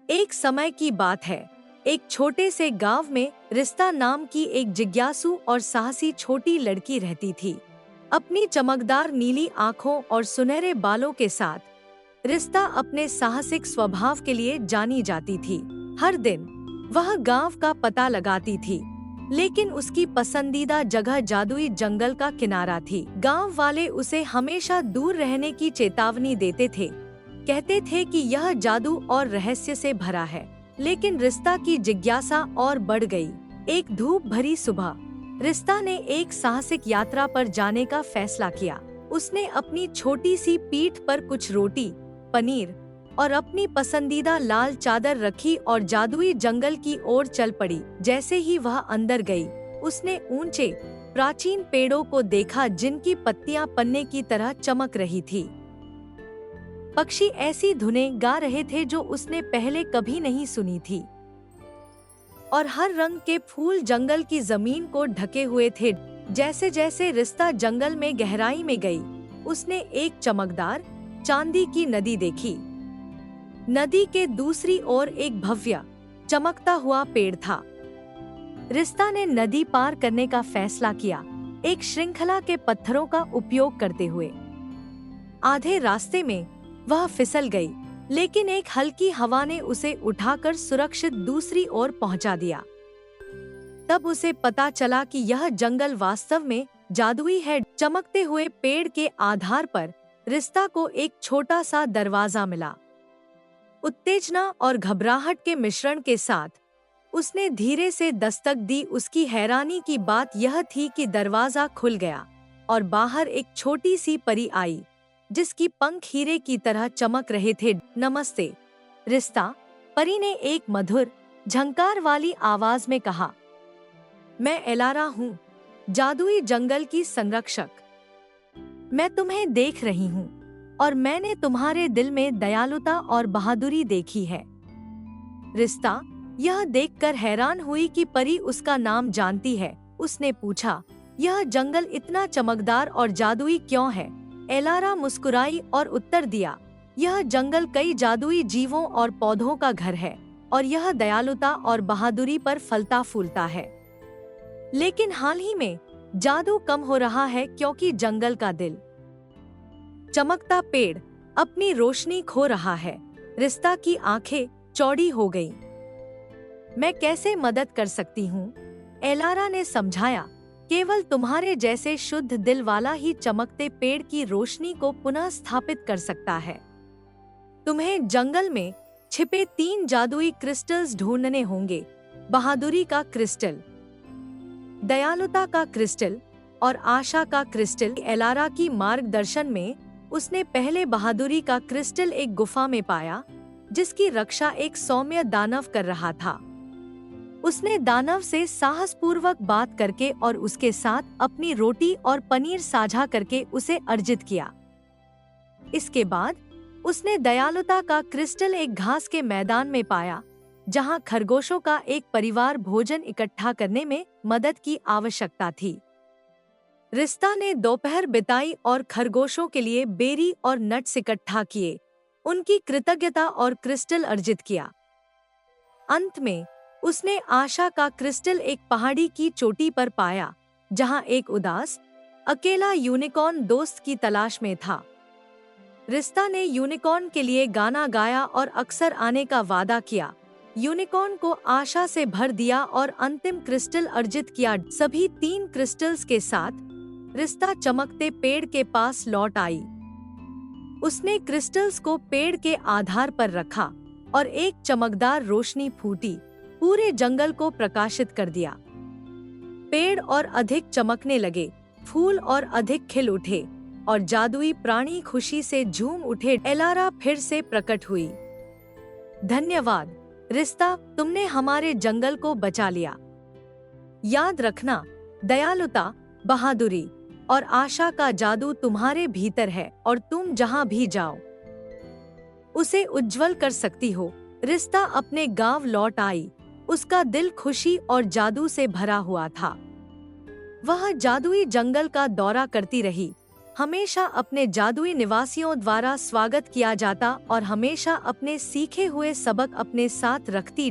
एक समय की बात है। एक छोटे से गांव में रिश्ता नाम की एक जिज्ञासु और साहसी छोटी लड़की रहती थी। अपनी चमकदार नीली आंखों और सुनहरे बालों के साथ रिश्ता अपने साहसिक स्वभाव के लिए जानी जाती थी। हर दिन वह गांव का पता लगाती थी, लेकिन उसकी पसंदीदा जगह जादुई जंगल का किनारा थी। गांव वाले उसे हमेशा दूर रहने की चेतावनी देते थे, कहते थे कि यह जादू और रहस्य से भरा है। लेकिन रिश्ता की जिज्ञासा और बढ़ गई। एक धूप भरी सुबह रिश्ता ने एक साहसिक यात्रा पर जाने का फैसला किया। उसने अपनी छोटी सी पीठ पर कुछ रोटी, पनीर और अपनी पसंदीदा लाल चादर रखी और जादुई जंगल की ओर चल पड़ी। जैसे ही वह अंदर गई, उसने ऊंचे प्राचीन पेड़ों को देखा जिनकी पत्तियां पन्ने की तरह चमक रही थी। पक्षी ऐसी धुनें गा रहे थे जो उसने पहले कभी नहीं सुनी थी, और हर रंग के फूल जंगल की जमीन को ढके हुए थे। जैसे जैसे रिश्ता जंगल में गहराई में गई, उसने एक चमकदार चांदी की नदी देखी। नदी के दूसरी ओर एक भव्य चमकता हुआ पेड़ था। रिश्ता ने नदी पार करने का फैसला किया, एक श्रृंखला के पत्थरों का उपयोग करते हुए। आधे रास्ते में वह फिसल गई, लेकिन एक हल्की हवा ने उसे उठाकर सुरक्षित दूसरी ओर पहुंचा दिया। तब उसे पता चला कि यह जंगल वास्तव में जादुई है। चमकते हुए पेड़ के आधार पर रिश्ता को एक छोटा सा दरवाजा मिला। उत्तेजना और घबराहट के मिश्रण के साथ उसने धीरे से दस्तक दी। उसकी हैरानी की बात यह थी कि दरवाजा खुल गया और बाहर एक छोटी सी परी आई, जिसकी पंख हीरे की तरह चमक रहे थे। नमस्ते रिश्ता, परी ने एक मधुर झंकार वाली आवाज में कहा। मैं एलारा हूँ, जादुई जंगल की संरक्षक। मैं तुम्हें देख रही हूँ और मैंने तुम्हारे दिल में दयालुता और बहादुरी देखी है। रिश्ता यह देखकर हैरान हुई कि परी उसका नाम जानती है। उसने पूछा, यह जंगल इतना चमकदार और जादुई क्यों है? एलारा मुस्कुराई और उत्तर दिया, यह जंगल कई जादुई जीवों और पौधों का घर है और यह दयालुता और बहादुरी पर फलता फूलता है। लेकिन हाल ही में जादू कम हो रहा है क्योंकि जंगल का दिल चमकता पेड़ अपनी रोशनी खो रहा है। रिश्ता की आंखें चौड़ी हो गईं। मैं कैसे मदद कर सकती हूँ? एलारा ने समझाया, केवल तुम्हारे जैसे शुद्ध दिल वाला ही चमकते पेड़ की रोशनी को पुनः स्थापित कर सकता है। तुम्हें जंगल में छिपे 3 जादुई क्रिस्टल्स ढूंढने होंगे। बहादुरी का क्रिस्टल, दयालुता का क्रिस्टल और आशा का क्रिस्टल। एलारा की मार्गदर्शन में उसने पहले बहादुरी का क्रिस्टल एक गुफा में पाया, जिसकी रक्षा एक सौम्य दानव कर रहा था। उसने दानव से साहसपूर्वक बात करके और उसके साथ अपनी रोटी और पनीर साझा करके उसे अर्जित किया। इसके बाद उसने दयालुता का क्रिस्टल एक घास के मैदान में पाया, जहां खरगोशों का एक परिवार भोजन इकट्ठा करने में मदद की आवश्यकता थी। रिश्ता ने दोपहर बिताई और खरगोशों के लिए बेरी और नट्स इकट्ठा किए, उनकी कृतज्ञता और क्रिस्टल अर्जित किया। अंत में उसने आशा का क्रिस्टल एक पहाड़ी की चोटी पर पाया, जहां एक उदास, अकेला यूनिकॉर्न दोस्त की तलाश में था। रिश्ता ने यूनिकॉर्न के लिए गाना गाया और अक्सर आने का वादा किया। यूनिकॉर्न को आशा से भर दिया और अंतिम क्रिस्टल अर्जित किया। सभी 3 क्रिस्टल्स के साथ रिश्ता चमकते पेड़ के पास लौट आई। उसने क्रिस्टल्स को पेड़ के आधार पर रखा और एक चमकदार रोशनी फूटी, पूरे जंगल को प्रकाशित कर दिया। पेड़ और अधिक चमकने लगे, फूल और अधिक खिल उठे और जादुई प्राणी खुशी से झूम उठे। एलारा फिर से प्रकट हुई। धन्यवाद रिश्ता, तुमने हमारे जंगल को बचा लिया। याद रखना, दयालुता, बहादुरी और आशा का जादू तुम्हारे भीतर है और तुम जहां भी जाओ उसे उज्जवल कर सकती हो। रिश्ता अपने गांव लौट आई। उसका दिल खुशी और जादू से भरा हुआ था। वह जादुई जंगल का दौरा करती रही, हमेशा अपने जादुई निवासियों द्वारा स्वागत किया जाता और हमेशा अपने सीखे हुए सबक अपने साथ रखती